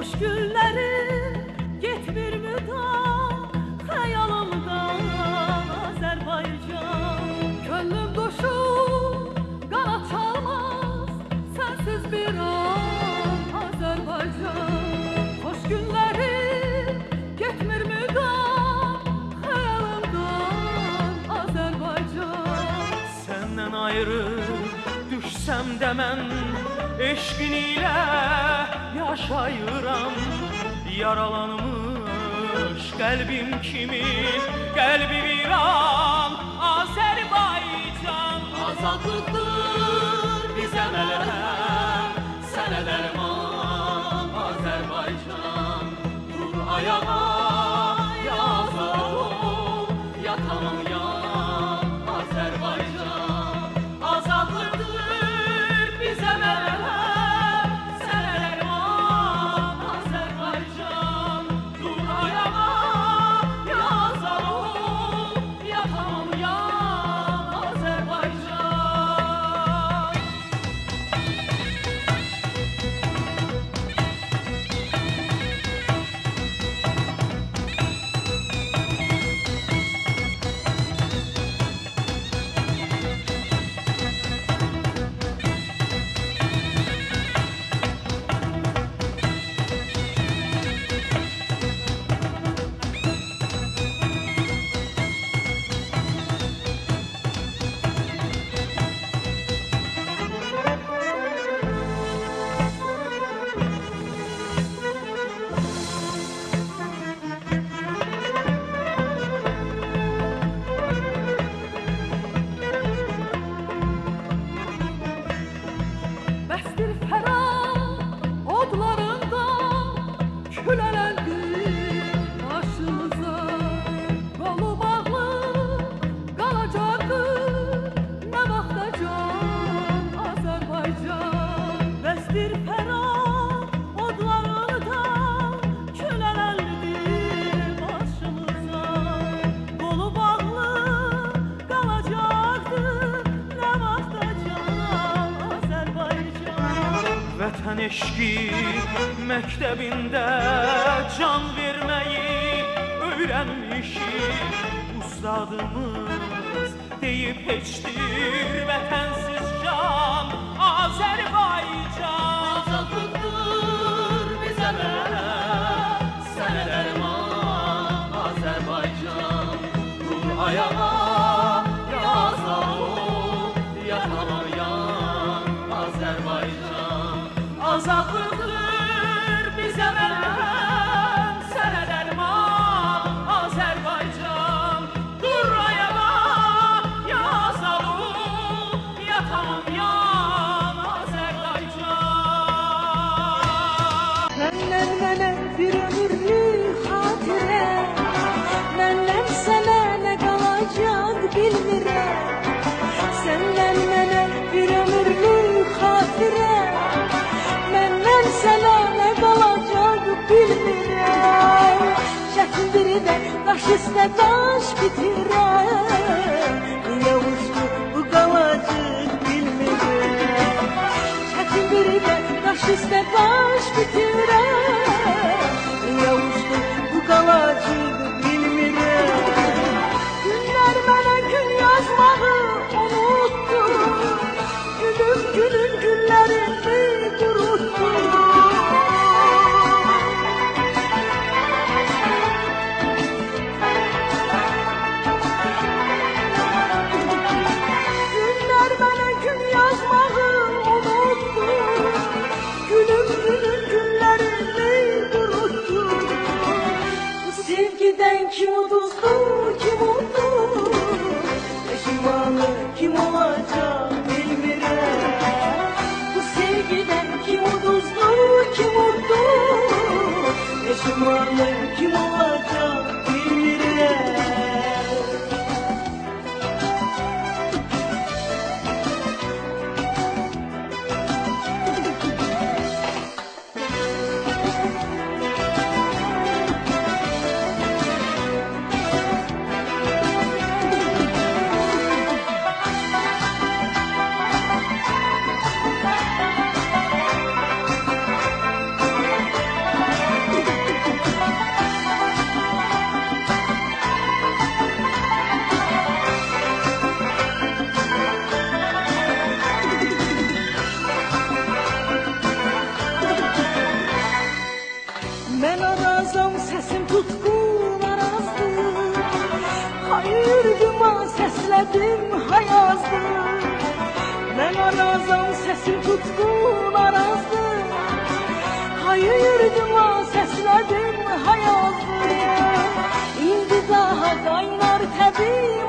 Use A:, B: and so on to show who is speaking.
A: Hoş günlerim getmir müdam hayalımdan Azerbaycan. Könlüm koşur kanat çalmaz sensiz bir an Azerbaycan. Hoş günlerim getmir müdam hayalımdan Azerbaycan.
B: Senden ayrı düşsem de mən eşqin ilə yaşayıram. Yaralanmış qəlbim kimin qəlbi viran Azərbaycan. Azadlıqdır bizə məlhəm, sənə dərman Azərbaycan. Dur ayağa, ya azad ol, ya tamam ya Azərbaycan. Azadlıqdır bizə məlhəm, sənə dərman Azərbaycan. Dur ayağa, ya azad ol, ya tamam ya Azərbaycan.
A: Bəsdir fərah odlarından külələndi başımıza. Qolu bağlı qalacaqdı nə vaxtacan Azərbaycan. Bəsdir fərah odlarından külələndi başımıza. Qolu bağlı qalacaqdı nə vaxtacan Azərbaycan.
B: Vətən eşqi məktəbində can verməyi öyrənmişik. Ustadımız deyib heçdir vətənsiz can Azərbaycan. Azadlıqdır bizə məlhəm, sənə dərman Azərbaycan. Dur ayağa, ya azad ol, ya tamam ya Azərbaycan. Azadlıqdır bizə məlhəm, sənə dərman Azərbaycan. Dur ayağa, ya azad ol, ya tamam ya Azərbaycan.
C: Məndən mənə bir ömürlük xatirə, məndən sənə nə qalacaq bilmirəm. Səndən mənə bir ömürlük xatirə, məndən sənə nə qalacaq bilmirəm. Çətindir də daş üstə daş bitirəm, niyə uçdu bu qalacaq bilmirəm. Çətindir də daş üstə daş bitirəm, niyə uçdu bu qalacaq bilmirəm. Günlər mənə gün yazmağı unutdu, gülüm gülüm günlərimi qurutdu. Günlər mənə gün yazmağı unutdu, gülüm gülüm günlərimi qurutdu. Bu sevgidən kim uduzdu, kim uddu, peşimanı kim olacaq bilmirəm. Bu sevgidən kim uduzdu, kim uddu, peşimanı kim olacaq bilmirəm. Ben arazam sesim tutkun arazdır. Hayırdıma sesledim hayazdır. Ben arazam sesim tutkun arazdır. Hayırdıma sesledim hayazdır. İndi daha kaynar təbim